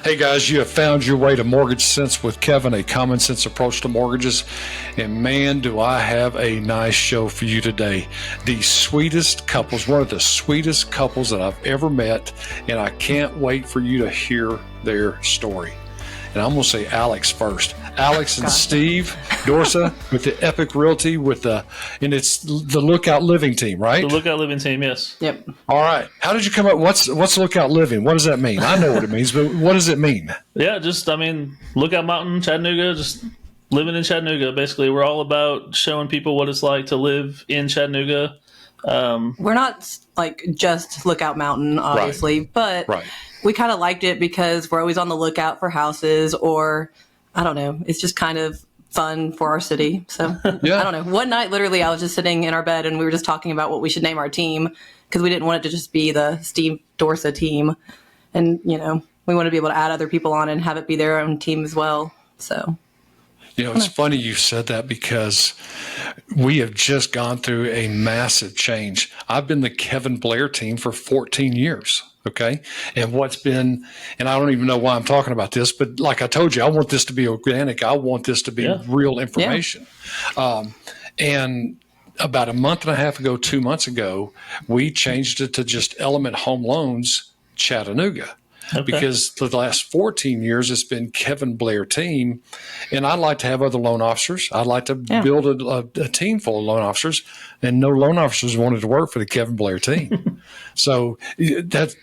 Hey guys, you have found your way to Mortgage Sense with Kevin, a common sense approach to mortgages. And man, do I have a nice show for you today. The sweetest couples, one of the sweetest couples that I've ever met. And I can't wait for you to hear their story. And I'm going to say Alex first. Alex and Steve Dorsa with the Epique Realty and it's the Lookout Living team, right? The Lookout Living team, yes. Yep. All right. How did you come up? What's Lookout Living? What does that mean? I know what it means, but what does it mean? Yeah, Lookout Mountain, Chattanooga, just living in Chattanooga. Basically, we're all about showing people what it's like to live in Chattanooga. We're not like just Lookout Mountain, obviously, but we kind of liked it because we're always on the lookout for houses, or I don't know, it's just kind of fun for our city. So yeah. I don't know. One night, literally, I was just sitting in our bed and we were just talking about what we should name our team because we didn't want it to just be the Steve Dorsa team. And, we want to be able to add other people on and have it be their own team as well. So. It's funny you said that because we have just gone through a massive change. I've been the Kevin Blair team for 14 years. Okay. And and I don't even know why I'm talking about this, but like I told you, I want this to be organic. I want this to be real information. Yeah. And about a month and a half ago, 2 months ago, we changed it to just Element Home Loans Chattanooga. Okay. Because for the last 14 years, it's been Kevin Blair team. And I'd like to have other loan officers. I'd like to build a team full of loan officers. And no loan officers wanted to work for the Kevin Blair team. So that's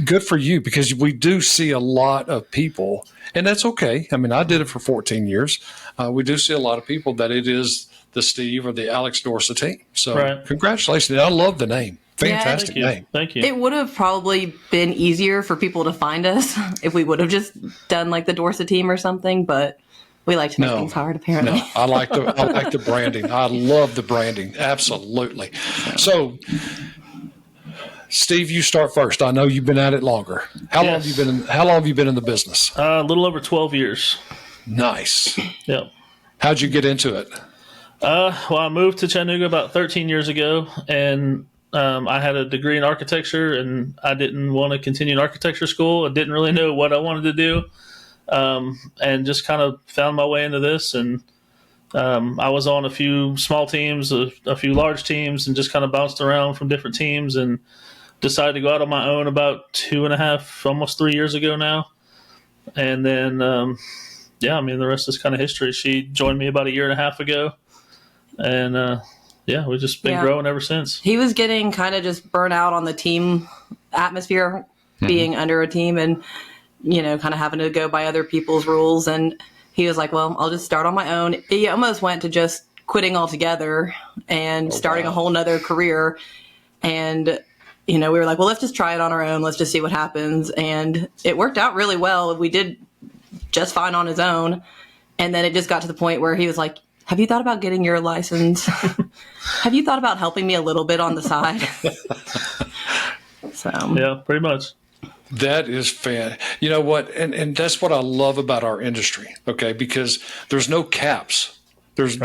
good for you because we do see a lot of people. And that's okay. I mean, I did it for 14 years. We do see a lot of people that it is the Steve or the Alex Dorsa team. So congratulations. I love the name. Fantastic name. Thank you. It would have probably been easier for people to find us if we would have just done like the Dorsa team or something, but we like to make things hard, apparently. No, I like the branding. I love the branding. Absolutely. So, Steve, you start first. I know you've been at it longer. How long have you been in the business? A little over 12 years. Nice. Yep. How'd you get into it? Well, I moved to Chattanooga about 13 years ago, and I had a degree in architecture, and I didn't want to continue in architecture school. I didn't really know what I wanted to do, and just kind of found my way into this. And I was on a few small teams, a few large teams, and just kind of bounced around from different teams and decided to go out on my own about 2.5, almost 3 years ago now. And then, the rest is kind of history. She joined me about 1.5 years ago, and we've just been growing ever since. He was getting kind of just burnt out on the team atmosphere, being under a team and, kind of having to go by other people's rules. And he was like, well, I'll just start on my own. He almost went to just quitting altogether and starting a whole nother career. And, we were like, well, let's just try it on our own. Let's just see what happens. And it worked out really well. We did just fine on his own. And then it just got to the point where he was like, have you thought about getting your license? Have you thought about helping me a little bit on the side? Yeah, pretty much. That is fan. You know what? And that's what I love about our industry. Okay. Because there's no caps. There's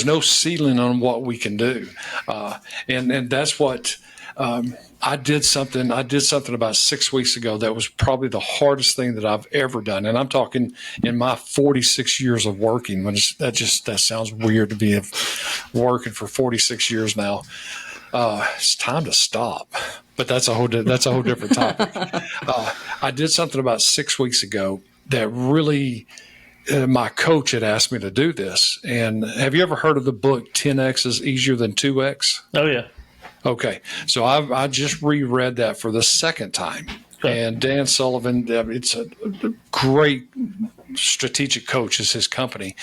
no ceiling on what we can do. And that's what, I did something about 6 weeks ago that was probably the hardest thing that I've ever done. And I'm talking in my 46 years of working. That sounds weird to be working for 46 years now. It's time to stop, but that's a whole different topic. I did something about 6 weeks ago that really, my coach had asked me to do this. And have you ever heard of the book 10X is Easier Than 2X? Oh yeah. Okay, so I just reread that for the second time, and Dan Sullivan, it's a great strategic coach, is his company.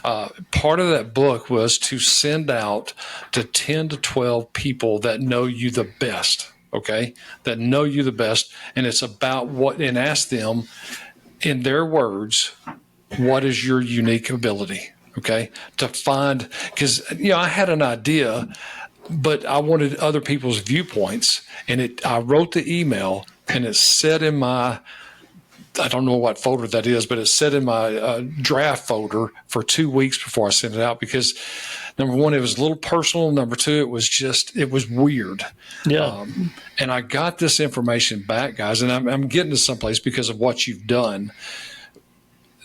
Part of that book was to send out to 10 to 12 people that know you the best, okay, that know you the best, and it's about and ask them in their words, what is your unique ability, okay, to find, because, I had an idea, but I wanted other people's viewpoints, and I wrote the email, and it said in my, I don't know what folder that is, but it said in my draft folder for 2 weeks before I sent it out, because Number one, it was a little personal. Number two, it was weird. Yeah. And I got this information back, guys, and I'm getting to someplace because of what you've done.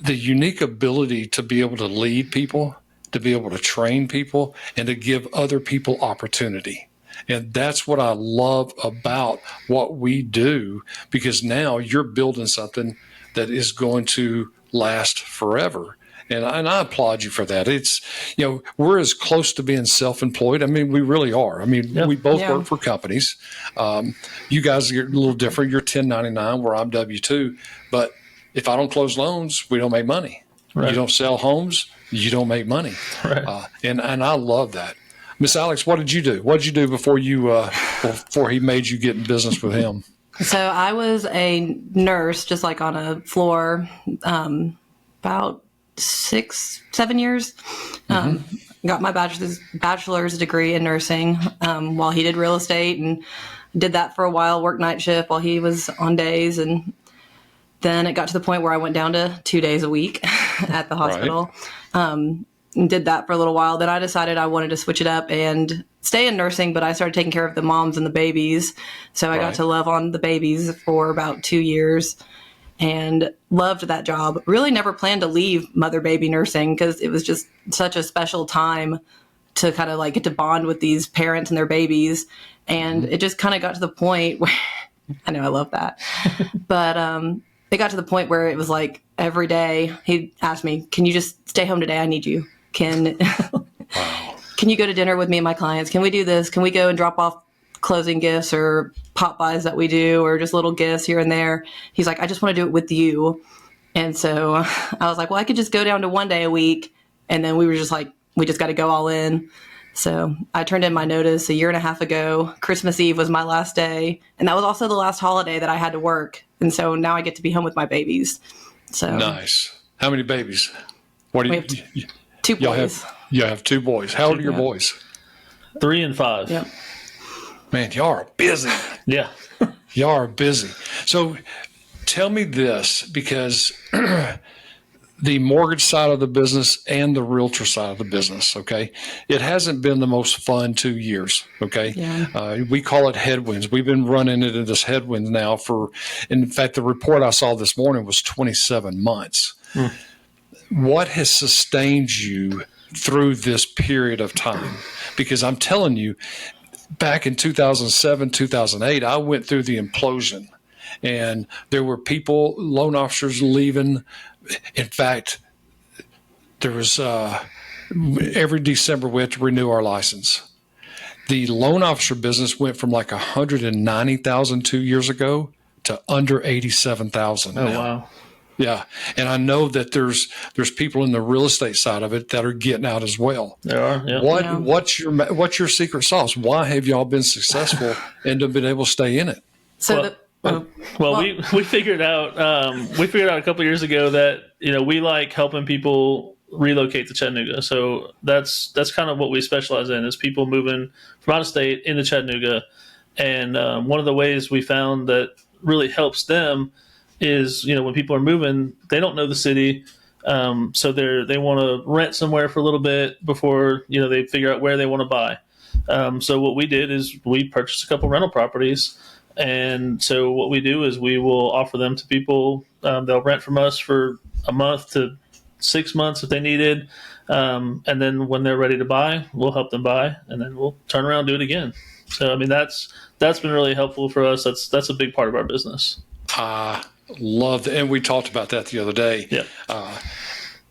The unique ability to be able to lead people, to be able to train people, and to give other people opportunity. And that's what I love about what we do, because now you're building something that is going to last forever. And I applaud you for that. It's, we're as close to being self-employed. I mean, we really are. I mean, we both work for companies. You guys are a little different. You're 1099, where I'm W-2. But if I don't close loans, we don't make money. Right. You don't sell homes, you don't make money. Right. And I love that. Miss Alex, what did you do? What did you do before he made you get in business with him? So I was a nurse, just like on a floor, about 6-7 years. Got my bachelor's degree in nursing while he did real estate, and did that for a while, worked night shift while he was on days. And then it got to the point where I went down to 2 days a week at the hospital. Right. And did that for a little while. Then I decided I wanted to switch it up and stay in nursing, but I started taking care of the moms and the babies. So I got to love on the babies for about 2 years and loved that job. Really never planned to leave mother-baby nursing, because it was just such a special time to kind of like get to bond with these parents and their babies. And it just kind of got to the point where, I know I love that, but it got to the point where it was like every day he'd ask me, can you just stay home today? I need you. Can you go to dinner with me and my clients? Can we do this? Can we go and drop off closing gifts or pop buys that we do, or just little gifts here and there? He's like, I just want to do it with you. And so I was like, well, I could just go down to 1 day a week. And then we were just like, we just got to go all in. So I turned in my notice 1.5 years ago. Christmas Eve was my last day. And that was also the last holiday that I had to work. And so now I get to be home with my babies. So nice. How many babies? What do you? Two boys. You have 2 boys. How old are your boys? 3 and 5. Yep. Man, y'all are busy. Yeah. Y'all are busy. So tell me this, because the mortgage side of the business and the realtor side of the business, okay, it hasn't been the most fun 2 years, okay? Yeah. We call it headwinds. We've been running into this headwind now in fact, the report I saw this morning was 27 months. What has sustained you through this period of time? Because I'm telling you, back in 2007, 2008, I went through the implosion, and there were loan officers leaving. In fact, there was every December we had to renew our license. The loan officer business went from like 190,000 2 years ago to under 87,000. Oh, wow. Yeah. And I know that there's people in the real estate side of it that are getting out as well. There are. Yeah. What's your secret sauce? Why have y'all been successful and have been able to stay in it? So we figured out a couple of years ago that we like helping people relocate to Chattanooga. So that's kind of what we specialize in, is people moving from out of state into Chattanooga. And one of the ways we found that really helps them is, when people are moving, they don't know the city. So they want to rent somewhere for a little bit before, they figure out where they want to buy. So what we did is we purchased a couple rental properties. And so what we do is we will offer them to people. They'll rent from us for a month to 6 months if they needed. And then when they're ready to buy, we'll help them buy, and then we'll turn around and do it again. So, I mean, that's been really helpful for us. That's a big part of our business. Love that. And we talked about that the other day. Yeah.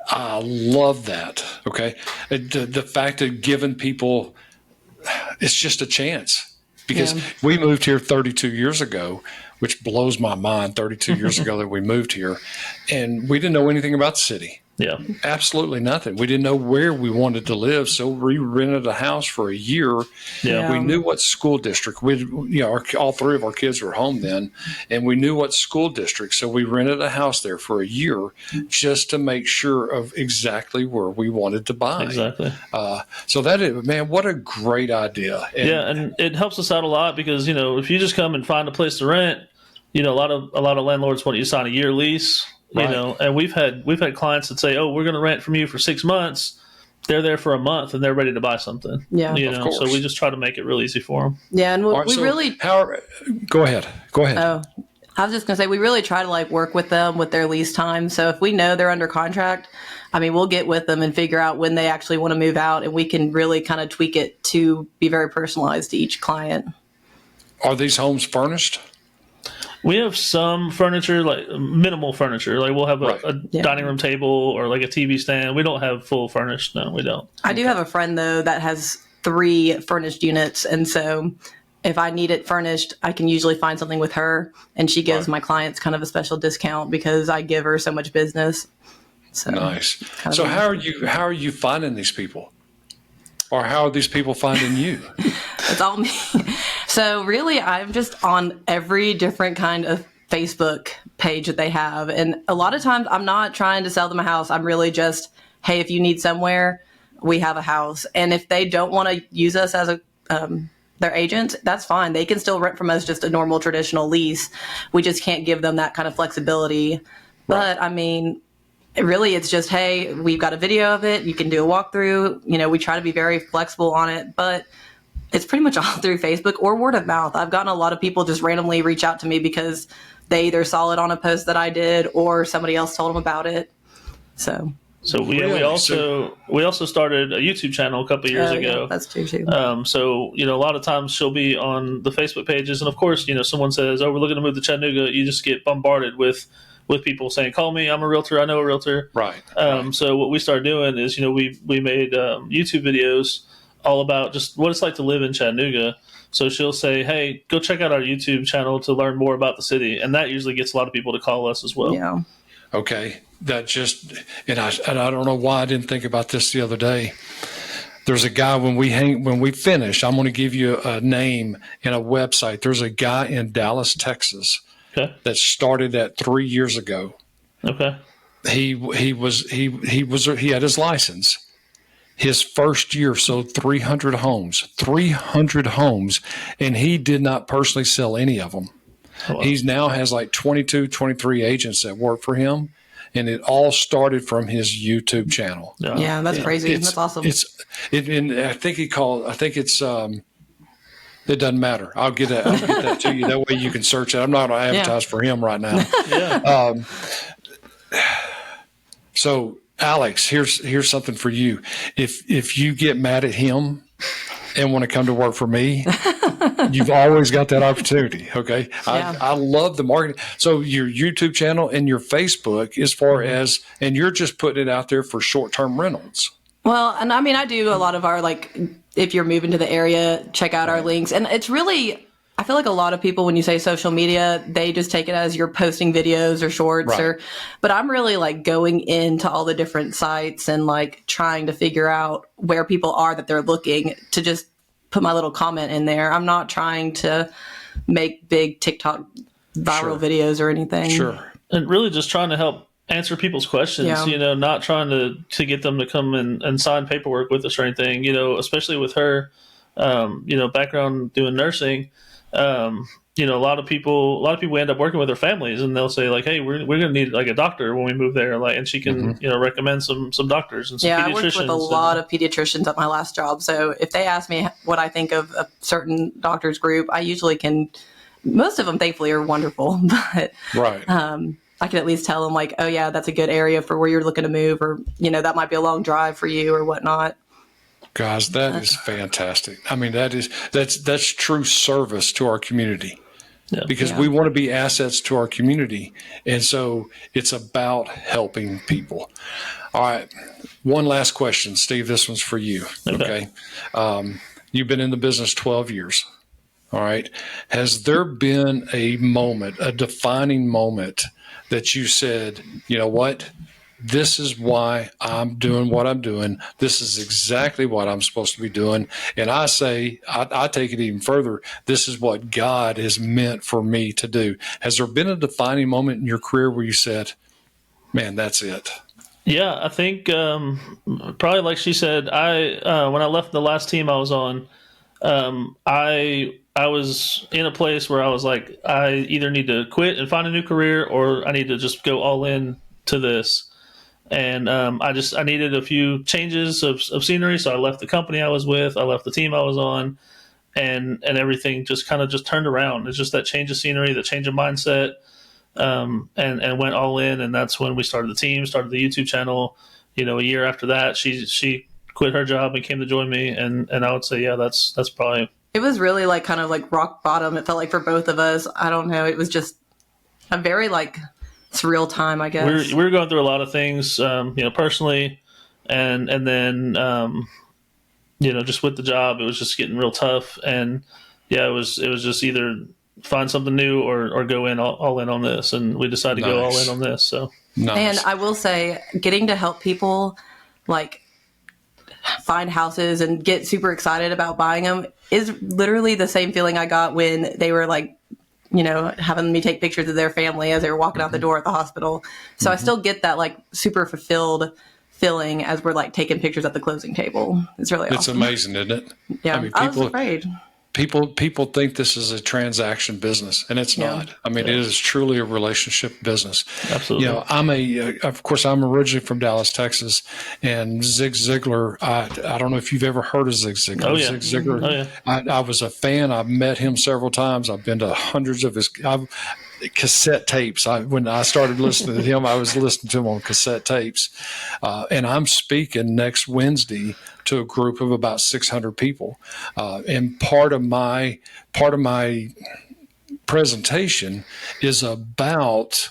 I love that. Okay. The fact of giving people, it's just a chance, because we moved here 32 years ago, which blows my mind. 32 years ago that we moved here, and we didn't know anything about the city. Yeah. Absolutely nothing. We didn't know where we wanted to live, so we rented a house for a year. Yeah. We knew what school district. All 3 of our kids were home then, and we knew what school district, so we rented a house there for a year just to make sure of exactly where we wanted to buy. Exactly. So that is, man, what a great idea. And it helps us out a lot, because if you just come and find a place to rent, a lot of landlords want you to sign a year lease. Right. And we've had clients that say, "Oh, we're going to rent from you for 6 months," they're there for a month and they're ready to buy something. Yeah. You Of know, so course. we just try to make it real easy for them. Yeah, and All right, we so really. go ahead. Oh, I was just gonna say we really try to like work with them with their lease time. So if we know they're under contract, I mean, we'll get with them and figure out when they actually want to move out, and we can really kind of tweak it to be very personalized to each client. Are these homes furnished? We have some furniture, like minimal furniture. Like we'll have Right. a Yeah. dining room table or like a TV stand. We don't have full furnished. No, we don't. I do have a friend though that has 3 furnished units, and so if I need it furnished, I can usually find something with her, and she gives Right. my clients kind of a special discount because I give her so much business. So Nice. kind So of- how are you finding these people? Or how are these people finding you? it's all me. So really, I'm just on every different kind of Facebook page that they have, and a lot of times I'm not trying to sell them a house. I'm really just, hey, if you need somewhere, we have a house, and if they don't want to use us as a their agent, that's fine. They can still rent from us just a normal traditional lease. We just can't give them that kind of flexibility. But I mean, really, it's just, hey, we've got a video of it. You can do a walkthrough. You know, we try to be very flexible on it, but it's pretty much all through Facebook or word of mouth. I've gotten a lot of people just randomly reach out to me because they either saw it on a post that I did or somebody else told them about it. So We Really? we also started a YouTube channel a couple of years yeah, ago. that's true too. So you know, a lot of times she'll be on the Facebook pages, and of course, you know, someone says, "Oh, we're looking to move to Chattanooga." You just get bombarded with people saying, "Call me, I'm a realtor. I know a realtor." Right. So what we started doing is, you know, we made YouTube videos all about just what it's like to live in Chattanooga. So she'll say, "Hey, go check out our YouTube channel to learn more about the city," and that usually gets a lot of people to call us as well. Yeah. Okay. That just and I don't know why I didn't think about this the other day. There's a guy when we finish, I'm going to give you a name and a website. There's a guy in Dallas, Texas Okay. that started that 3 years ago. Okay. He had his license. His first year sold 300 homes, and he did not personally sell any of them. Oh, wow. He's now has like 22, 23 agents that work for him, and it all started from his YouTube channel. Yeah, that's crazy. It's- That's awesome. And I think it doesn't matter. I'll get that to you. That way you can search it. I'm not going to advertise for him right now. Yeah. So Alex, here's something for you. If you get mad at him and want to come to work for me, you've always got that opportunity. Okay. Yeah. I love the marketing. So your YouTube channel and your Facebook, as far as, and you're just putting it out there for short-term rentals. Well, and I mean, I do a lot of our, like, if you're moving to the area, check out our links. And it's really, I feel like a lot of people, when you say social media, they just take it as you're posting videos or shorts Right. but I'm really like going into all the different sites and like trying to figure out where people are that they're looking to just put my little comment in there. I'm not trying to make big TikTok viral videos or anything. Sure. And really just trying to help answer people's questions, Yeah. you know, not trying to get them to come and sign paperwork with us or anything, you know, especially with her, you know, background doing nursing. You know, a lot of people end up working with their families, and they'll say like, "Hey, we're going to need like a doctor when we move there," like, and she can you know recommend some doctors and some Yeah, pediatricians. I worked with a lot of pediatricians at my last job. So if they ask me what I think of a certain doctor's group, I usually can. Most of them, thankfully, are wonderful, but Right. I can at least tell them like, oh yeah, that's a good area for where you're looking to move, or you know, that might be a long drive for you or whatnot. Guys, that is fantastic. I mean, that's true service to our community. Yeah. Because we want to be assets to our community. And so it's about helping people. All right. One last question, Steve. This one's for you. Okay. You've been in the business 12 years. All right. Has there been a moment, a defining moment that you said, you know what? This is why I'm doing what I'm doing. This is exactly what I'm supposed to be doing. And I say, I take it even further. This is what God has meant for me to do. Has there been a defining moment in your career where you said, man, that's it? Yeah, I think probably like she said, I when I left the last team I was on, I was in a place where I was like, I either need to quit and find a new career, or I need to just go all in to this. And I needed a few changes of scenery. So I left the company I was with, I left the team I was on, and everything just kind of just turned around. It's just that change of scenery, that change of mindset, and went all in. And that's when we started the team, started the YouTube channel. A year after that, she quit her job and came to join me. And I would say, yeah, that's probably. It was really like kind of like rock bottom. It felt like for both of us. I don't know. It was just a very like surreal time, I guess. We were going through a lot of things, personally, and then just with the job, it was just getting real tough. And yeah, it was just either find something new or go in all in on this, and we decided to go all in on this. So Nice. And I will say, getting to help people like find houses and get super excited about buying them is literally the same feeling I got when they were like, having me take pictures of their family as they were walking out the door at the hospital. So I still get that like super fulfilled feeling as we're like taking pictures at the closing table. It's really It's awesome. amazing, isn't it? Yeah, I mean, I was afraid. People think this is a transaction business, and it's not. I mean, it is truly a relationship business. Absolutely. Of course, I'm originally from Dallas, Texas, and Zig Ziglar. I don't know if you've ever heard of Zig Ziglar. Oh, yeah. Zig Ziglar. Oh, yeah. I was a fan. I've met him several times. I've been to hundreds of his cassette tapes. When I started listening to him, I was listening to him on cassette tapes. And I'm speaking next Wednesday to a group of about 600 people. And part of my presentation is about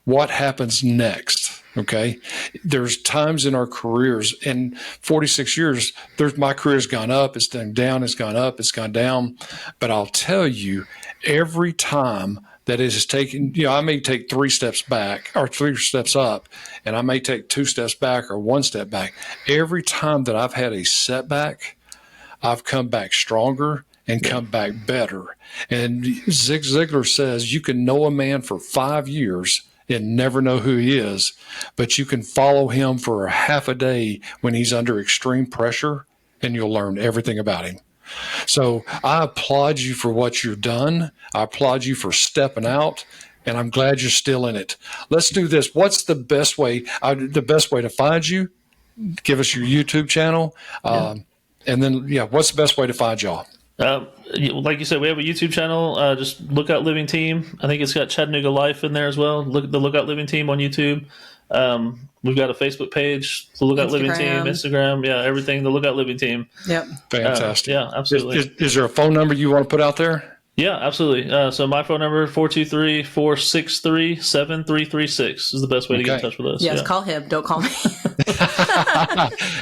what happens next. Okay. There's times in our careers, in 46 years, my career's gone up, it's gone down, it's gone up, it's gone down. But I'll tell you, every time that it has taken, I may take 3 steps back or 3 steps up, and I may take 2 steps back or 1 step back. Every time that I've had a setback, I've come back stronger and come back better. And Zig Ziglar says you can know a man for 5 years and never know who he is, but you can follow him for a half a day when he's under extreme pressure, and you'll learn everything about him. So I applaud you for what you've done. I applaud you for stepping out, and I'm glad you're still in it. Let's do this. What's the best way? The best way to find you? Give us your YouTube channel, and then what's the best way to find y'all? Like you said, we have a YouTube channel. Just Lookout Living Team. I think it's got Chattanooga Life in there as well. Look the Lookout Living Team on YouTube. We've got a Facebook page, the Lookout Living Team, Instagram. Yeah, everything, the Lookout Living Team. Yep. Fantastic. Yeah, absolutely. Is there a phone number you want to put out there? Yeah, absolutely. So my phone number, 423-463-7336 is the best way to get in touch with us. Yes, call him. Don't call me.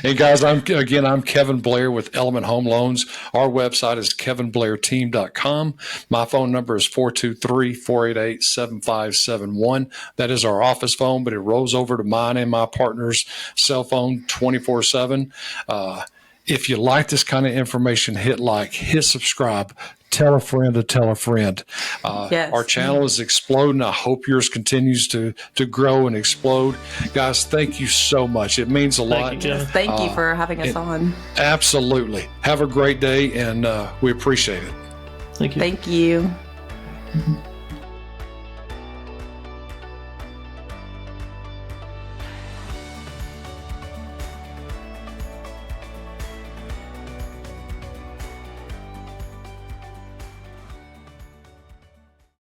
Hey guys, I'm Kevin Blair with Element Home Loans. Our website is kevinblairteam.com. My phone number is 423-488-7571. That is our office phone, but it rolls over to mine and my partner's cell phone 24/7. If you like this kind of information, hit like, hit subscribe, tell a friend to tell a friend. Yes. Our channel is exploding. I hope yours continues to grow and explode. Guys, thank you so much. It means a lot. You, Thank you for having us on. Absolutely. Have a great day, and we appreciate it. Thank you. Thank you.